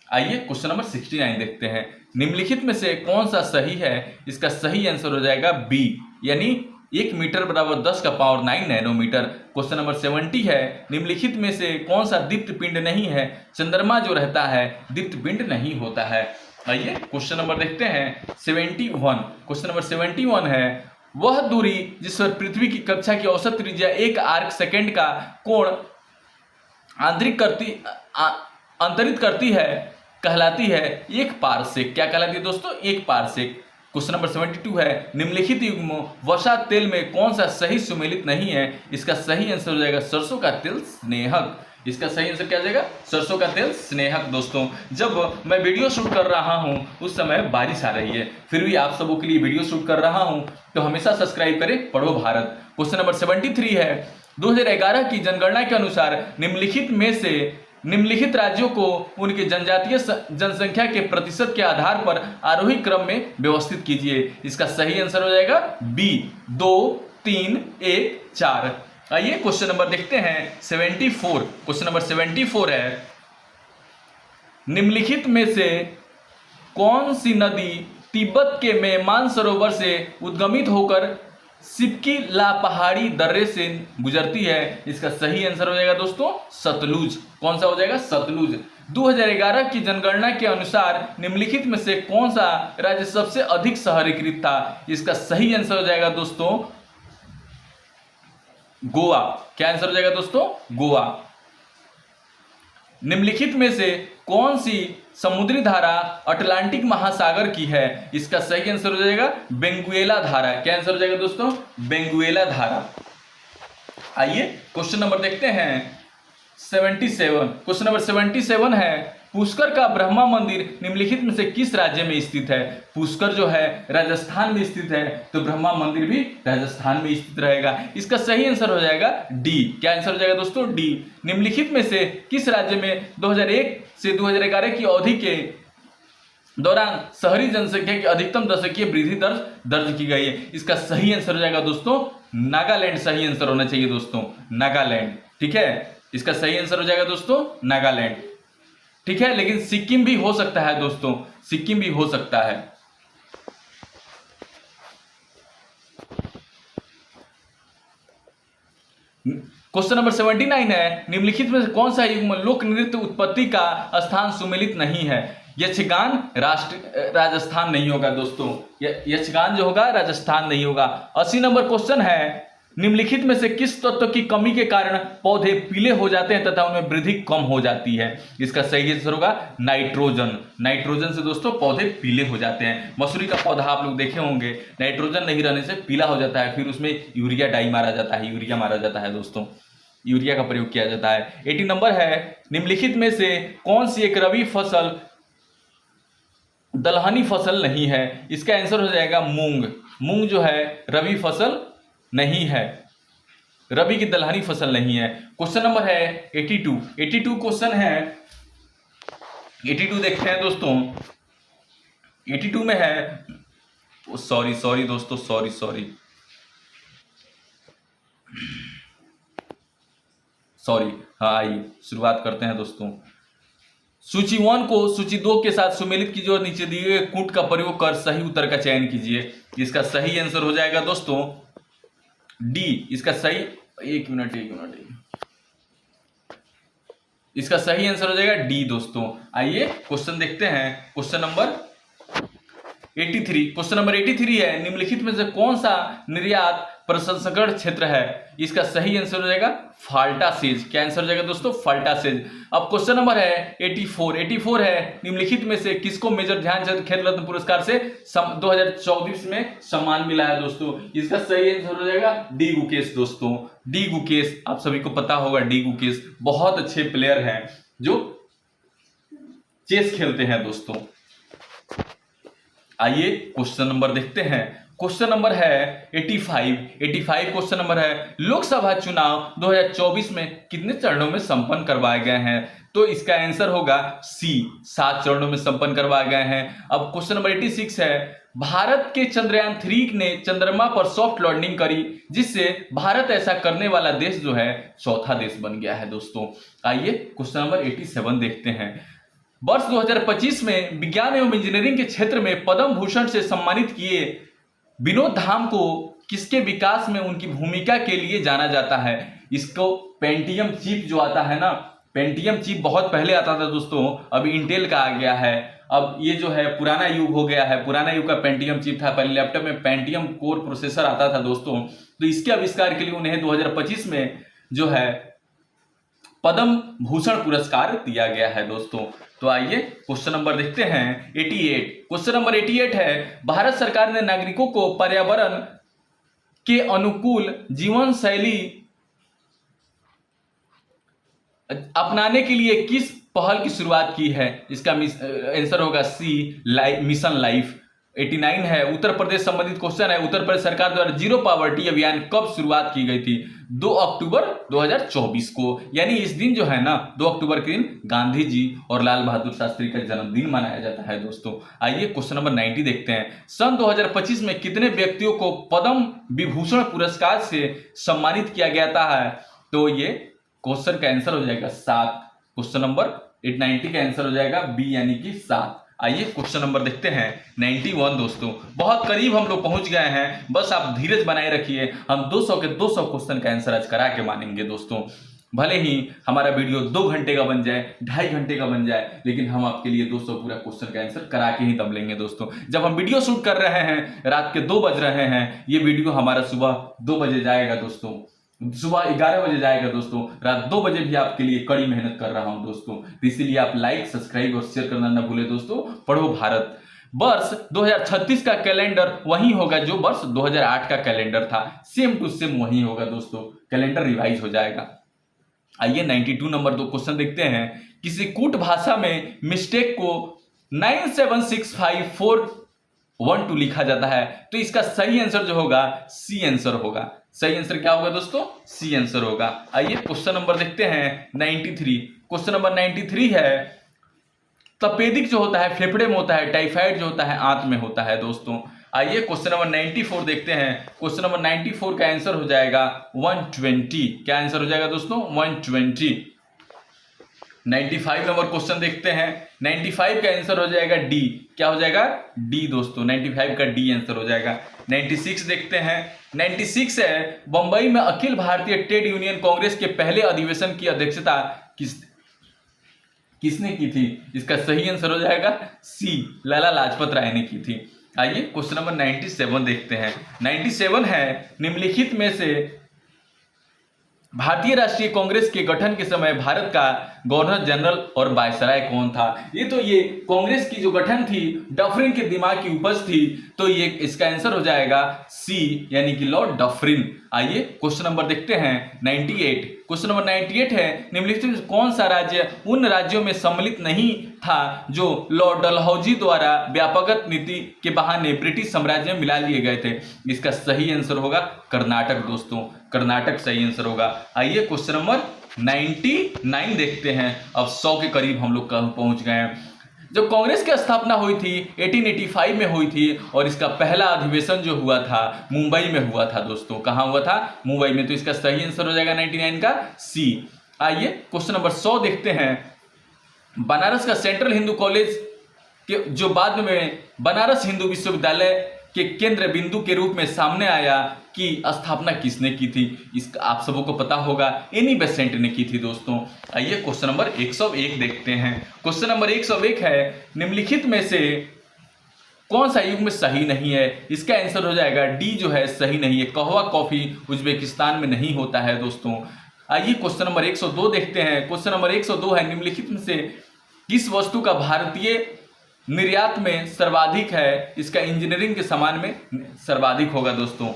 आइए क्वेश्चन नंबर 69 देखते हैं। निम्नलिखित में से कौन सा सही है। इसका सही आंसर हो जाएगा बी यानी 1 मीटर बराबर 10 का पावर 9 नैनोमीटर। क्वेश्चन नंबर 70 है निम्नलिखित में से कौन सा दीप्त पिंड नहीं है। चंद्रमा जो रहता है दीप्त पिंड नहीं होता है। आइए क्वेश्चन नंबर देखते हैं 71। क्वेश्चन नंबर 71 है वह दूरी जिस पर पृथ्वी की कक्षा की औसत त्रिज्या 1 आर्क सेकेंड का कोण अंतरित करती है कहलाती है 1 पारसेक। क्या कहलाती है दोस्तों? 1 पारसेक। क्वेश्चन नंबर 72 है निम्नलिखित युग्मों वसा तेल में कौन सा सही सुमेलित नहीं है। इसका सही आंसर हो जाएगा सरसों का तेल स्नेहक। इसका सही आंसर क्या हो जाएगा? सरसों का तेल स्नेहक। दोस्तों जब मैं वीडियो शूट कर रहा हूं उस समय बारिश आ रही है, फिर भी आप सबों के लिए वीडियो शूट कर रहा हूं, तो हमेशा सब्सक्राइब करें पढ़ो भारत। क्वेश्चन नंबर 73 है 2011 की जनगणना के अनुसार निम्नलिखित राज्यों को उनके जनजातीय जनसंख्या के प्रतिशत के आधार पर आरोही क्रम में व्यवस्थित कीजिए। इसका सही आंसर हो जाएगा बी 2 3 1 4। आइए क्वेश्चन नंबर देखते हैं 74। क्वेश्चन नंबर 74 है निम्नलिखित में से कौन सी नदी तिब्बत के मेहमान सरोवर से उद्गमित होकर सिपकी ला पहाड़ी दर्रे से गुजरती है। इसका सही आंसर हो जाएगा दोस्तों सतलुज। कौन सा हो जाएगा? सतलुज। 2011 की जनगणना के अनुसार निम्नलिखित में से कौन सा राज्य सबसे अधिक शहरीकृत था। इसका सही आंसर हो जाएगा दोस्तों गोवा। क्या आंसर हो जाएगा दोस्तों? गोवा। निम्नलिखित में से कौन सी समुद्री धारा अटलांटिक महासागर की है। इसका सही आंसर हो जाएगा बेंगुएला धारा। क्या आंसर हो जाएगा दोस्तों? बेंगुएला धारा। आइए क्वेश्चन नंबर देखते हैं 77। क्वेश्चन नंबर 77 है पुष्कर का ब्रह्मा मंदिर निम्नलिखित में से किस राज्य में स्थित है? पुष्कर जो है राजस्थान में स्थित है, तो ब्रह्मा मंदिर भी राजस्थान में स्थित रहेगा। इसका सही आंसर हो जाएगा डी। क्या आंसर हो जाएगा दोस्तों? डी। निम्नलिखित में से किस राज्य में 2001 से 2011 की अवधि के दौरान शहरी जनसंख्या की अधिकतम दशकीय वृद्धि दर्ज की गई है? इसका सही आंसर हो जाएगा दोस्तों नागालैंड। सही आंसर होना चाहिए दोस्तों नागालैंड। ठीक है, इसका सही आंसर हो जाएगा दोस्तों नागालैंड। ठीक है, लेकिन सिक्किम भी हो सकता है दोस्तों, सिक्किम भी हो सकता है। क्वेश्चन नंबर 79 है, निम्नलिखित में से कौन सा युग्म लोक नृत्य उत्पत्ति का स्थान सुमेलित नहीं है? यक्षगान राजस्थान नहीं होगा दोस्तों, यक्षगान जो होगा राजस्थान नहीं होगा। 80 नंबर क्वेश्चन है, निम्नलिखित में से किस तत्व की कमी के कारण पौधे पीले हो जाते हैं तथा उनमें वृद्धि कम हो जाती है? इसका सही आंसर होगा नाइट्रोजन। नाइट्रोजन से दोस्तों पौधे पीले हो जाते हैं। मसूरी का पौधा आप लोग देखे होंगे, नाइट्रोजन नहीं रहने से पीला हो जाता है, फिर उसमें यूरिया डाई मारा जाता है, यूरिया मारा जाता है दोस्तों, यूरिया का प्रयोग किया जाता है। 80 नंबर है, निम्नलिखित में से कौन सी एक रबी फसल दलहनी फसल नहीं है? इसका आंसर हो जाएगा मूंग। मूंग जो है रबी फसल नहीं है, रबी की दलहनी फसल नहीं है। क्वेश्चन नंबर है 82 क्वेश्चन है, 82 देखते हैं दोस्तों। 82 में है, सॉरी दोस्तों, सॉरी। हाँ आइए शुरुआत करते हैं दोस्तों। सूची 1 को सूची 2 के साथ सुमेलित कीजिए और नीचे दिए गए कूट का प्रयोग कर सही उत्तर का चयन कीजिए। इसका सही आंसर हो जाएगा दोस्तों डी। इसका सही, एक मिनट, इसका सही आंसर हो जाएगा डी दोस्तों। आइए क्वेश्चन देखते हैं। क्वेश्चन नंबर 83 है, निम्नलिखित में से कौन सा निर्यात प्रसंस्करण क्षेत्र है? इसका सही आंसर हो जाएगा फाल्टा सेज। क्या आंसर हो जाएगा दोस्तों? फाल्टा सेज। अब क्वेश्चन नंबर है 84 है, निम्नलिखित में से किसको मेजर ध्यानचंद खेल रत्न पुरस्कार से 2024 में सम्मान मिला है दोस्तों? इसका सही आंसर हो जाएगा डी गुकेश दोस्तों। डी गुकेश, आप सभी को पता होगा, डी गुकेश बहुत अच्छे प्लेयर हैं जो चेस खेलते हैं दोस्तों। आइए क्वेश्चन नंबर देखते हैं। क्वेश्चन नंबर है 85 क्वेश्चन नंबर है, लोकसभा चुनाव 2024 में कितने चरणों में संपन्न करवाए गए हैं? तो इसका आंसर होगा सी, 7 चरणों में संपन्न करवाए गए हैं। अब क्वेश्चन नंबर 86 है, भारत के चंद्रयान 3 ने चंद्रमा पर सॉफ्ट लैंडिंग करी, जिससे भारत ऐसा करने वाला देश जो है चौथा देश बन गया है दोस्तों। आइए क्वेश्चन नंबर 87 देखते हैं। वर्ष 2025 में विज्ञान एवं इंजीनियरिंग के क्षेत्र में पद्म भूषण से सम्मानित किए विनोद धाम को किसके विकास में उनकी भूमिका के लिए जाना जाता है? इसको पेंटियम चिप जो आता है ना, पेंटियम चिप बहुत पहले आता था दोस्तों, अभी इंटेल का आ गया है। अब ये जो है पुराना युग हो गया है, पुराना युग का पेंटियम चिप था, पहले लैपटॉप में पेंटियम कोर प्रोसेसर आता था दोस्तों। तो इसके आविष्कार के लिए उन्हें 2025 में जो है पद्म भूषण पुरस्कार दिया गया है दोस्तों। तो आइए क्वेश्चन नंबर देखते हैं 88। क्वेश्चन नंबर 88 है, भारत सरकार ने नागरिकों को पर्यावरण के अनुकूल जीवन शैली अपनाने के लिए किस पहल की शुरुआत की है? इसका आंसर होगा सी, मिशन लाइफ। 89 है, उत्तर प्रदेश संबंधित क्वेश्चन है, उत्तर प्रदेश सरकार द्वारा जीरो पॉवर्टी अभियान कब शुरुआत की गई थी? 2 अक्टूबर 2024 को, यानी इस दिन जो है ना 2 अक्टूबर के दिन गांधी जी और लाल बहादुर शास्त्री का जन्मदिन मनाया जाता है दोस्तों। आइए क्वेश्चन नंबर 90 देखते हैं। सन 2025 में कितने व्यक्तियों को पद्म विभूषण पुरस्कार से सम्मानित किया गया है? तो ये क्वेश्चन का आंसर हो जाएगा 7। क्वेश्चन नंबर 90 का आंसर हो जाएगा बी, यानी कि 7। आइए क्वेश्चन नंबर देखते हैं 91 दोस्तों। बहुत करीब हम लोग पहुंच गए हैं, बस आप धीरज बनाए रखिए, हम 200 के 200 क्वेश्चन का आंसर आज करा के मानेंगे दोस्तों। भले ही हमारा वीडियो 2 घंटे का बन जाए, 2.5 घंटे का बन जाए, लेकिन हम आपके लिए 200 पूरा क्वेश्चन का आंसर करा के ही दम लेंगे दोस्तों। जब हम वीडियो शूट कर रहे हैं, रात के 2 बज रहे हैं, ये वीडियो हमारा सुबह 2 बजे जाएगा दोस्तों, सुबह 11 बजे जाएगा दोस्तों, रात 2 बजे भी आपके लिए कड़ी मेहनत कर रहा हूं दोस्तों। तो इसीलिए आप लाइक, सब्सक्राइब और शेयर करना ना भूले दोस्तों। पढ़ो भारत। वर्ष 2036 का कैलेंडर वही होगा जो वर्ष 2008 का कैलेंडर था, सेम टू सेम वही होगा दोस्तों, कैलेंडर रिवाइज हो जाएगा। आइए 92 नंबर 2 क्वेश्चन देखते हैं। किसी कूट भाषा में मिस्टेक को 9765412 लिखा जाता है, तो इसका सही आंसर जो होगा सी आंसर होगा। सही आंसर क्या होगा दोस्तों? सी आंसर होगा। आइए क्वेश्चन नंबर देखते हैं 93। क्वेश्चन नंबर 93 है, तपेदिक जो होता है फेफड़े में होता है, टाइफाइड जो होता है आंत में होता है दोस्तों। आइए क्वेश्चन नंबर 94 देखते हैं। क्वेश्चन नंबर 94 का आंसर हो जाएगा 120। क्या आंसर हो जाएगा दोस्तों? 120। 95 नंबर क्वेश्चन देखते हैं। 95 का आंसर हो जाएगा डी। क्या हो जाएगा? डी दोस्तों। 95 का डी आंसर हो जाएगा। 96 देखते हैं। 96 है, बंबई में अखिल भारतीय ट्रेड यूनियन कांग्रेस के पहले अधिवेशन की अध्यक्षता किसने की थी? इसका सही आंसर हो जाएगा सी, लाला लाजपत राय ने की थी। आइए क्वेश्चन नंबर 97 देखते हैं। 97 है, निम्नलिखित में से भारतीय राष्ट्रीय कांग्रेस के गठन के समय भारत का गवर्नर जनरल और वायसराय कौन था? ये कांग्रेस की जो गठन थी, डफरिन के दिमाग की उपज थी, तो ये इसका आंसर हो जाएगा सी, यानी कि लॉर्ड डफरिन। आइए क्वेश्चन नंबर देखते हैं 98। क्वेश्चन नंबर 98 है, निम्नलिखित में कौन सा राज्य उन राज्यों में सम्मिलित नहीं था जो लॉर्ड डलहौजी द्वारा व्यापक नीति के बहाने ब्रिटिश साम्राज्य में मिला लिए गए थे? इसका सही आंसर होगा कर्नाटक दोस्तों। कर्नाटक सही आंसर होगा। आइए क्वेश्चन नंबर 99 देखते हैं। अब 100 के करीब हम लोग पहुंच गए हैं। जब कांग्रेस की स्थापना हुई थी 1885 में हुई थी, और इसका पहला अधिवेशन जो हुआ था मुंबई में हुआ था दोस्तों। कहां हुआ था? मुंबई में। तो इसका सही आंसर हो जाएगा 99 का सी। आइए क्वेश्चन नंबर 100 देखते हैं। बनारस का सेंट्रल हिंदू कॉलेज के जो बाद में बनारस हिंदू विश्वविद्यालय के केंद्र बिंदु के रूप में सामने आया, की स्थापना किसने की थी? इसका आप सबों को पता होगा, एनी बेसेंट ने की थी दोस्तों। आइए क्वेश्चन नंबर 101 देखते हैं। क्वेश्चन नंबर 101 है, निम्नलिखित में से कौन सा युग में सही नहीं है? इसका आंसर हो जाएगा डी, जो है सही नहीं है। कहवा कॉफी उज्बेकिस्तान में नहीं होता है दोस्तों। आइए क्वेश्चन नंबर 102 देखते हैं। क्वेश्चन नंबर 102 है, निम्नलिखित में से किस वस्तु का भारतीय निर्यात में सर्वाधिक है? इसका इंजीनियरिंग के सामान में सर्वाधिक होगा दोस्तों।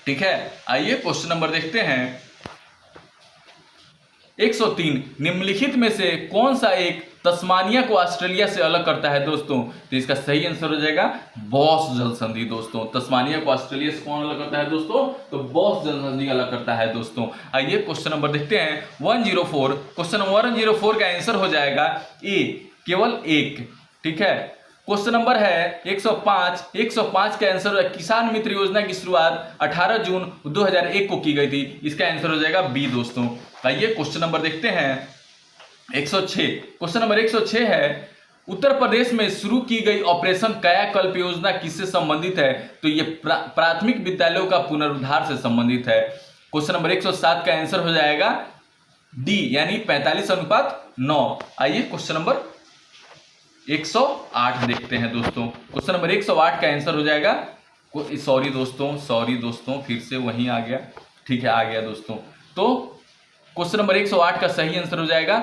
ठीक है, आइए क्वेश्चन नंबर देखते हैं 103। निम्नलिखित में से कौन सा एक तस्मानिया को ऑस्ट्रेलिया से अलग करता है दोस्तों? तो इसका सही आंसर हो जाएगा बॉस जल संधि दोस्तों। तस्मानिया को ऑस्ट्रेलिया से कौन अलग करता है दोस्तों? तो बॉस जल संधि अलग करता है दोस्तों। आइए क्वेश्चन नंबर देखते हैं 104। क्वेश्चन नंबर 104 का आंसर हो जाएगा ए, केवल एक। ठीक है, क्वेश्चन नंबर है 105। 105 का आंसर है, किसान मित्र योजना की शुरुआत 18 जून 2001 को की गई थी। इसका आंसर हो जाएगा बी दोस्तों। आइए क्वेश्चन नंबर देखते हैं 106। क्वेश्चन नंबर 106 है, उत्तर प्रदेश में शुरू की गई ऑपरेशन कायाकल्प योजना किससे संबंधित है? तो ये प्राथमिक विद्यालयों का पुनरुद्धार से संबंधित है। क्वेश्चन नंबर 107 का आंसर हो जाएगा डी, यानी 45:9। आइए क्वेश्चन नंबर 108 देखते हैं दोस्तों। क्वेश्चन नंबर 108 का आंसर हो जाएगा, सॉरी दोस्तों फिर से वहीं आ गया। ठीक है, आ गया दोस्तों। तो क्वेश्चन नंबर 108 का सही आंसर हो जाएगा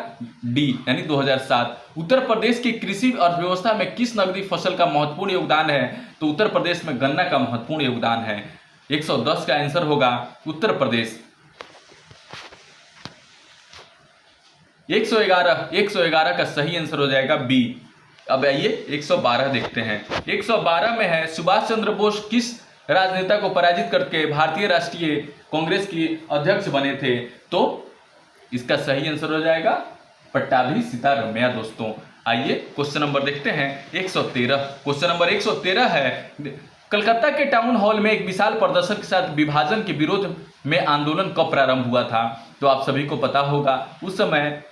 डी, यानी 2007। उत्तर प्रदेश की कृषि अर्थव्यवस्था में किस नकदी फसल का महत्वपूर्ण योगदान है? तो उत्तर प्रदेश में गन्ना का महत्वपूर्ण योगदान है। 110 का आंसर होगा उत्तर प्रदेश। 111 का सही आंसर हो जाएगा बी। अब आइए 112 देखते हैं। 112 में है, सुभाष चंद्र बोस किस राजनेता को पराजित करके भारतीय राष्ट्रीय कांग्रेस के अध्यक्ष बने थे? तो इसका सही आंसर हो जाएगा पट्टाभी सीतारमैया दोस्तों। आइए क्वेश्चन नंबर देखते हैं 113। क्वेश्चन नंबर 113 है, कलकत्ता के टाउन हॉल में एक विशाल प्रदर्शन के साथ विभाजन के विरोध में आंदोलन कब प्रारंभ हुआ था? तो आप सभी को पता होगा, उस समय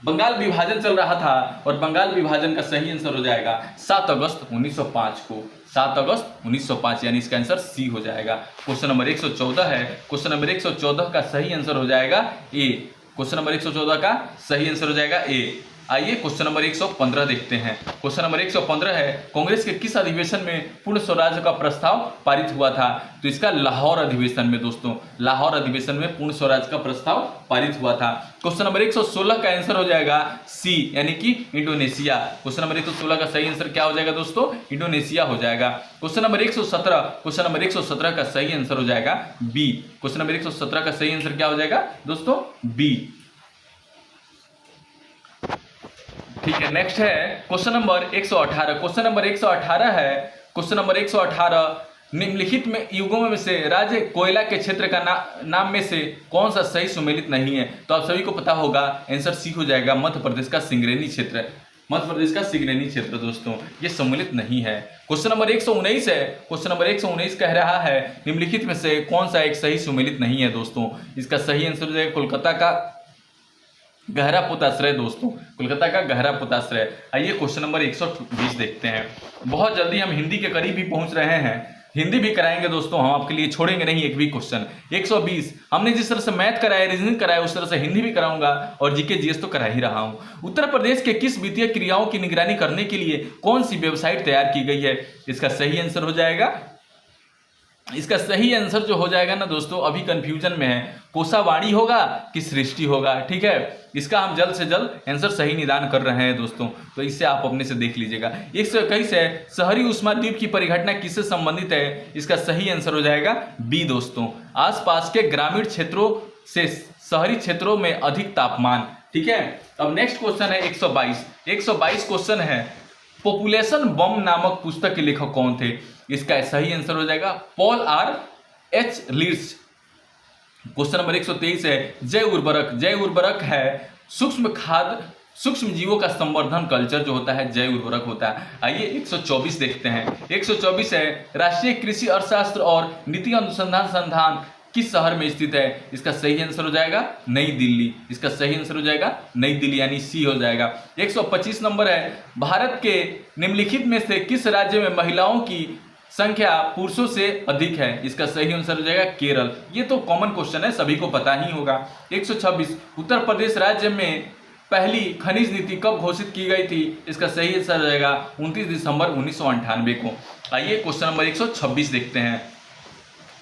बंगाल विभाजन चल रहा था, और बंगाल विभाजन का सही आंसर हो जाएगा 7 अगस्त 1905 को। 7 अगस्त 1905, यानी इसका आंसर सी हो जाएगा। क्वेश्चन नंबर 114 है। क्वेश्चन नंबर 114 का सही आंसर हो जाएगा ए। क्वेश्चन नंबर 114 का सही आंसर हो जाएगा ए। आइए क्वेश्चन नंबर 115 देखते हैं। क्वेश्चन नंबर 115 है, कांग्रेस के किस अधिवेशन में पूर्ण स्वराज का प्रस्ताव पारित हुआ था? तो इसका लाहौर अधिवेशन में दोस्तों, लाहौर अधिवेशन में पूर्ण स्वराज का प्रस्ताव पारित हुआ था। क्वेश्चन नंबर 116 का आंसर हो जाएगा सी, यानी कि इंडोनेशिया। क्वेश्चन नंबर 116 का सही आंसर क्या हो जाएगा दोस्तों? इंडोनेशिया हो जाएगा। क्वेश्चन नंबर 117 का सही आंसर हो जाएगा बी। क्वेश्चन नंबर 117 का सही आंसर क्या हो जाएगा दोस्तों? बी। ठीक है, नेक्स्ट है क्वेश्चन नंबर 118। क्वेश्चन नंबर 118 है, क्वेश्चन नंबर 118, निम्नलिखित में युगों में से राज्य कोयला के क्षेत्र का नाम में से कौन सा सही सुमेलित नहीं है? तो आप सभी को पता होगा, आंसर सी हो जाएगा, मध्य प्रदेश का सिंगरेनी क्षेत्र। मध्य प्रदेश का सिंगरेनी क्षेत्र दोस्तों ये सम्मिलित नहीं है। क्वेश्चन नंबर 119 है, क्वेश्चन नंबर 119 कह रहा है निम्नलिखित में से कौन सा एक सही सुमेलित नहीं है दोस्तों? इसका सही आंसर हो जाएगा कोलकाता का गहरा पोताश्रय दोस्तों, कोलकाता का गहरा पोताश्रय। आइए क्वेश्चन नंबर 120 देखते हैं। बहुत जल्दी हम हिंदी के करीब भी पहुंच रहे हैं, हिंदी भी कराएंगे दोस्तों, हम आपके लिए छोड़ेंगे नहीं एक भी क्वेश्चन। 120 हमने जिस तरह से मैथ कराया, रीजनिंग कराया, उस तरह से हिंदी भी कराऊंगा और जीके जीएस तो करा ही रहा हूं। उत्तर प्रदेश के किस वित्तीय क्रियाओं की निगरानी करने के लिए कौन सी वेबसाइट तैयार की गई है? इसका सही आंसर हो जाएगा, इसका सही आंसर जो हो जाएगा ना दोस्तों, अभी कंफ्यूजन में है, कोषावाणी होगा कि सृष्टि होगा। ठीक है, इसका हम जल्द से जल्द आंसर सही निदान कर रहे हैं दोस्तों, तो इससे आप अपने से देख लीजिएगा। 121 है, शहरी उष्माद्वीप की परिघटना किससे संबंधित है? इसका सही आंसर हो जाएगा बी दोस्तों, आसपास के ग्रामीण क्षेत्रों से शहरी क्षेत्रों में अधिक तापमान। ठीक है, अब नेक्स्ट क्वेश्चन है 122 क्वेश्चन है, पॉपुलेशन बम नामक पुस्तक के लेखक कौन थे? इसका सही आंसर हो जाएगा Paul R H leads. Question number 123 है, जैव उर्वरक है सूक्ष्म जीवों का संवर्धन कल्चर जो होता है जैव उर्वरक होता है। आइए 124 देखते हैं। 124 है, राष्ट्रीय कृषि अर्थशास्त्र और नीति अनुसंधान संस्थान किस शहर में स्थित है? इसका सही आंसर हो जाएगा नई दिल्ली। इसका सही आंसर हो जाएगा नई दिल्ली, यानी सी हो जाएगा। 125 नंबर है, भारत के निम्नलिखित में से किस राज्य में महिलाओं की संख्या पुरुषों से अधिक है? इसका सही आंसर हो जाएगा केरल। ये तो कॉमन क्वेश्चन है, सभी को पता ही होगा। 126, उत्तर प्रदेश राज्य में पहली खनिज नीति कब घोषित की गई थी? इसका सही आंसर हो जाएगा 29 दिसंबर 1998 को। आइए क्वेश्चन नंबर 126 देखते हैं।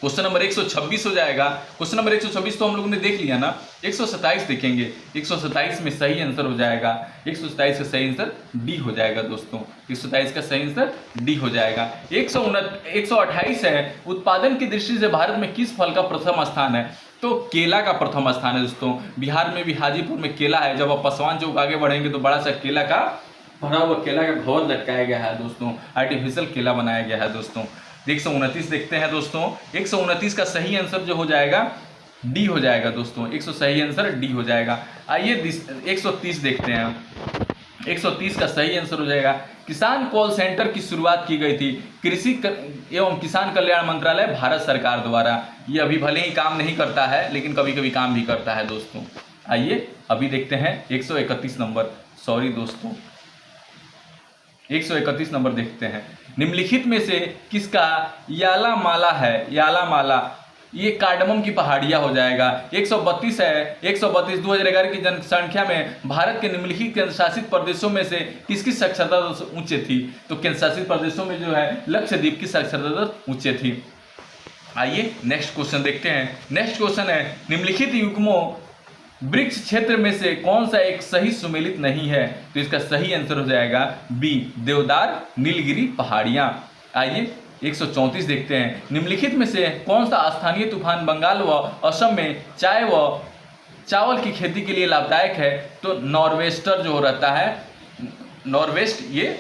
क्वेश्चन नंबर 126 हो जाएगा, क्वेश्चन नंबर 126 तो हम लोगों ने देख लिया ना, 127 देखेंगे। 127 में सही आंसर हो जाएगा, 127 का सही आंसर डी हो जाएगा दोस्तों, 127 का सही आंसर डी हो जाएगा। 128 है, उत्पादन की दृष्टि से भारत में किस फल का प्रथम स्थान है? तो केला का प्रथम स्थान है दोस्तों। बिहार में भी हाजीपुर में केला है। जब आप पासवान चौक आगे बढ़ेंगे तो बड़ा सा केला का भरा हुआ केला का घौर लटकाया गया है दोस्तों, आर्टिफिशियल केला बनाया गया है दोस्तों। 129 देखते हैं दोस्तों। 129 का सही आंसर जो हो जाएगा डी हो जाएगा दोस्तों, 100 सही आंसर डी हो जाएगा। आइए 130 देखते हैं। 130 का सही आंसर हो जाएगा, किसान कॉल सेंटर की शुरुआत की गई थी कृषि एवं किसान कल्याण मंत्रालय भारत सरकार द्वारा। ये अभी भले ही काम नहीं करता है लेकिन कभी कभी काम भी करता है दोस्तों। आइए अभी देखते हैं 131 नंबर, सॉरी दोस्तों, 131 नंबर देखते हैं। निम्नलिखित में से किसका यालामाला है? यालामाला ये कार्डमम की पहाड़ियां हो जाएगा। 132 है, 132 2011 की जनसंख्या में भारत के निम्नलिखित केंद्र शासित प्रदेशों में से किसकी साक्षरता दर ऊंचे थी? तो केंद्र शासित प्रदेशों में जो है लक्षद्वीप की साक्षरता दर ऊंचे थी। आइए नेक्स्ट क्वेश्चन देखते हैं। नेक्स्ट क्वेश्चन है, निम्नलिखित युग्मों वृक्ष क्षेत्र में से कौन सा एक सही सुमेलित नहीं है? तो इसका सही आंसर हो जाएगा बी, देवदार नीलगिरी पहाड़ियां। आइए 134 देखते हैं। निम्नलिखित में से कौन सा स्थानीय तूफान बंगाल व असम में चाय व चावल की खेती के लिए लाभदायक है? तो नॉर्वेस्टर जो रहता है, नॉर्वेस्ट, ये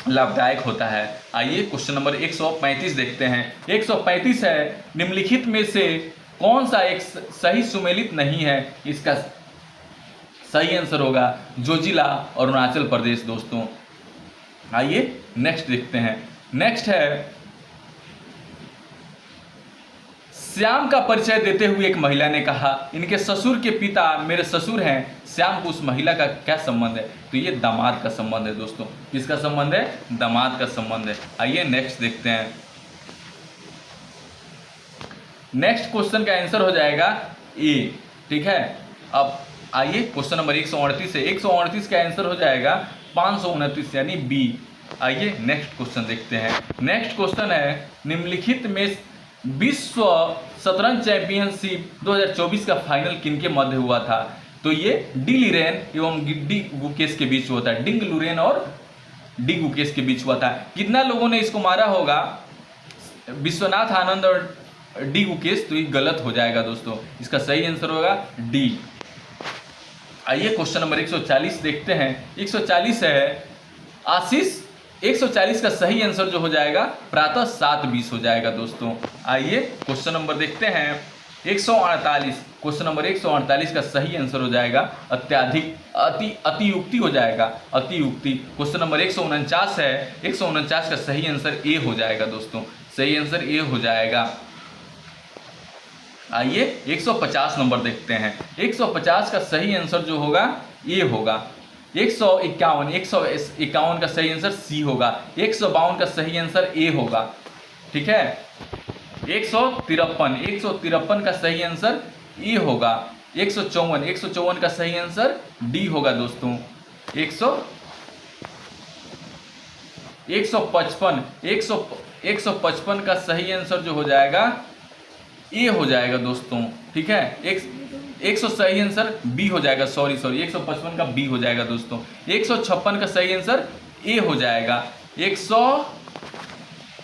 लाभदायक होता है। आइए क्वेश्चन नंबर 135 देखते हैं। 135 है, निम्नलिखित में से कौन सा एक सही सुमेलित नहीं है? इसका सही आंसर होगा जोजिला अरुणाचल प्रदेश दोस्तों। आइए नेक्स्ट देखते हैं। नेक्स्ट है, श्याम का परिचय देते हुए एक महिला ने कहा, इनके ससुर के पिता मेरे ससुर हैं। श्याम को उस महिला का क्या संबंध है? तो ये दामाद का संबंध है दोस्तों। किसका संबंध है? दामाद का संबंध है। आइए नेक्स्ट देखते हैं। नेक्स्ट क्वेश्चन का आंसर हो जाएगा ए। ठीक है, अब आइए क्वेश्चन नंबर 138 है, 138 का आंसर हो जाएगा 529 यानी बी। आइए नेक्स्ट क्वेश्चन देखते हैं। नेक्स्ट क्वेश्चन है निम्नलिखित में विश्व शतरंज चैंपियनशिप 2024 का फाइनल किनके मध्य हुआ था? तो ये डी लिरेन एवं डी गुकेश के बीच हुआ था। डिंग लुरेन और डी गुकेश के बीच हुआ था। कितना लोगों ने इसको मारा होगा? विश्वनाथ आनंद और डी गुकेश। तो ये गलत हो जाएगा दोस्तों, इसका सही आंसर होगा डी। आइए क्वेश्चन नंबर 140 देखते हैं। 140 है आशीष। 140 का सही आंसर जो हो जाएगा प्रातः 7:20 हो जाएगा दोस्तों। आइए क्वेश्चन नंबर देखते हैं 148। क्वेश्चन नंबर 148 का सही आंसर हो जाएगा अत्यधिक अतियुक्ति हो जाएगा, अतियुक्ति। क्वेश्चन नंबर 149 है। 149 का सही आंसर ए हो जाएगा दोस्तों, सही आंसर ए हो जाएगा। आइए 150 नंबर देखते हैं। 150 का सही आंसर जो होगा ए होगा। 151 का सही आंसर सी होगा। 152 का सही आंसर ए होगा, ठीक है। 153 का सही आंसर ए होगा। 154 का सही आंसर डी होगा दोस्तों। 155 का सही आंसर जो हो जाएगा ए हो जाएगा दोस्तों, ठीक है। 100 सही आंसर बी हो जाएगा, सॉरी 155 का बी हो जाएगा दोस्तों। 156 का सही आंसर ए हो जाएगा। 100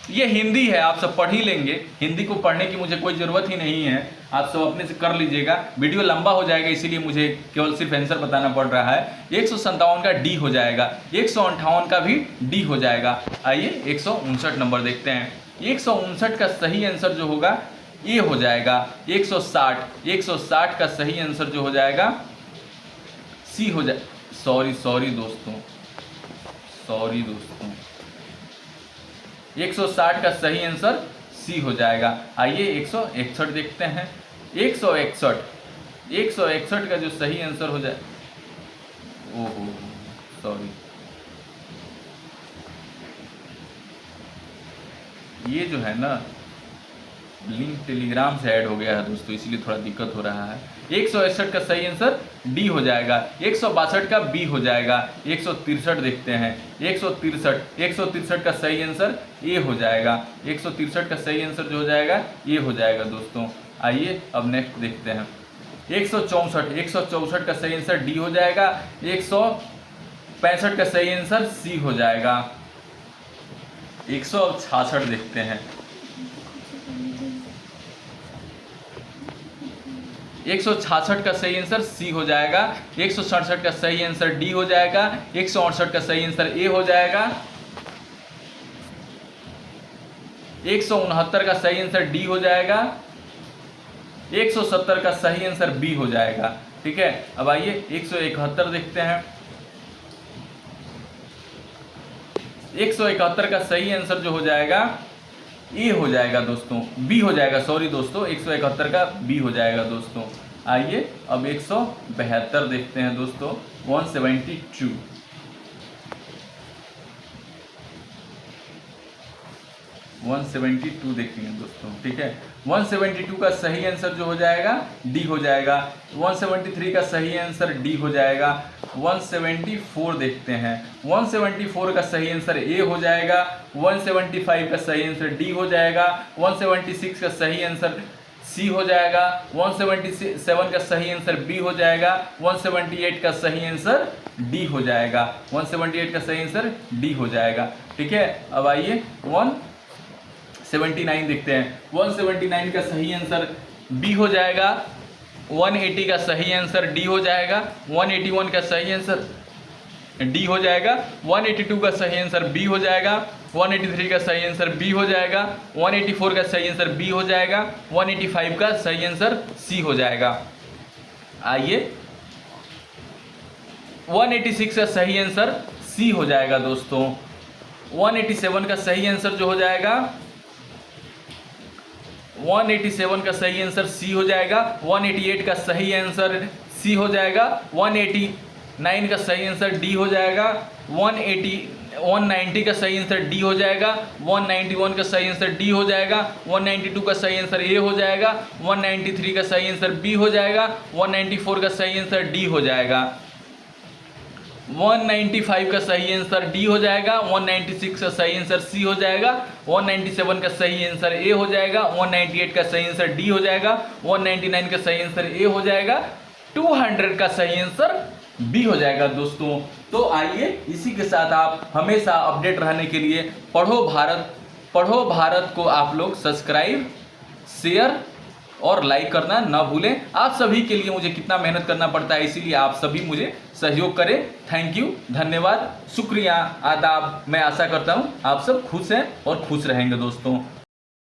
ये हिंदी है, आप सब पढ़ ही लेंगे। हिंदी को पढ़ने की मुझे कोई ज़रूरत ही नहीं है, आप सब अपने से कर लीजिएगा। वीडियो लंबा हो जाएगा इसीलिए मुझे केवल सिर्फ आंसर बताना पड़ रहा है। 157 का डी हो जाएगा। 158 का भी डी हो जाएगा। आइए 159 नंबर देखते हैं। 159 का सही आंसर जो होगा ए हो जाएगा। 160 का सही आंसर जो हो जाएगा सी हो जाए। सॉरी दोस्तों 160 का सही आंसर सी हो जाएगा। आइए 161 देखते हैं। 161 का जो सही आंसर हो जाए, ओहो सॉरी, ये जो है ना लिंक टेलीग्राम से ऐड हो गया है दोस्तों, इसीलिए थोड़ा दिक्कत हो रहा है। 161 का सही आंसर डी हो जाएगा। 162 का बी हो जाएगा। 163 देखते हैं। 163 का सही आंसर ए हो जाएगा। 163 का सही आंसर जो हो जाएगा ए हो जाएगा दोस्तों। आइए अब नेक्स्ट देखते हैं। 164 का सही आंसर डी हो जाएगा। 165 का सही आंसर सी हो जाएगा। 166 देखते हैं। 166 का सही आंसर सी हो जाएगा। 167 का सही आंसर डी हो जाएगा। 168 का सही आंसर ए हो जाएगा। 169 का सही आंसर डी हो जाएगा। 170 का सही आंसर बी हो जाएगा, ठीक है। अब आइए 171 देखते हैं। 171 का सही आंसर जो हो जाएगा ए हो जाएगा दोस्तों, बी हो जाएगा, सॉरी दोस्तों 171 का बी हो जाएगा दोस्तों। आइए अब 172 देखते हैं दोस्तों। 172 देखेंगे दोस्तों, ठीक है। 172 का सही आंसर जो हो जाएगा डी हो जाएगा। 173 का सही आंसर डी हो जाएगा। 174 देखते हैं। 174 का सही आंसर ए हो जाएगा। 175 का सही आंसर डी हो जाएगा। 176 का सही आंसर सी हो जाएगा। 177 का सही आंसर बी हो जाएगा। 178 का सही आंसर डी हो जाएगा। 178 का सही आंसर डी हो जाएगा, ठीक है। अब आइए 179 देखते हैं। 179 का सही आंसर बी हो जाएगा। 180 का सही आंसर डी हो जाएगा। 181 का सही आंसर डी हो जाएगा। 182 का सही आंसर बी हो जाएगा। 183 का सही आंसर बी हो जाएगा। 184 का सही आंसर बी हो जाएगा। 185 का सही आंसर सी हो जाएगा। आइए 186 का सही आंसर सी हो जाएगा दोस्तों। 187 का सही आंसर जो हो जाएगा 187 का सही आंसर सी हो जाएगा। 188 का सही आंसर सी हो जाएगा। 189 का सही आंसर डी हो जाएगा। 190 का सही आंसर डी हो जाएगा, 191 का सही आंसर डी हो जाएगा, 192 का सही आंसर ए हो जाएगा, 193 का सही आंसर बी हो जाएगा, 194 का सही आंसर डी हो जाएगा, 195 का सही आंसर डी हो जाएगा, 196 का सही आंसर सी हो जाएगा, 197 का सही आंसर ए हो जाएगा, 198 का सही आंसर डी हो जाएगा, 199 का सही आंसर ए हो जाएगा, 200 का सही आंसर बी हो जाएगा दोस्तों। तो आइए इसी के साथ आप हमेशा अपडेट रहने के लिए पढ़ो भारत को आप लोग सब्सक्राइब, शेयर और लाइक करना ना भूलें। आप सभी के लिए मुझे कितना मेहनत करना पड़ता है, इसीलिए आप सभी मुझे सहयोग करें। थैंक यू, धन्यवाद, शुक्रिया, आदाब। मैं आशा करता हूँ आप सब खुश हैं और खुश रहेंगे दोस्तों।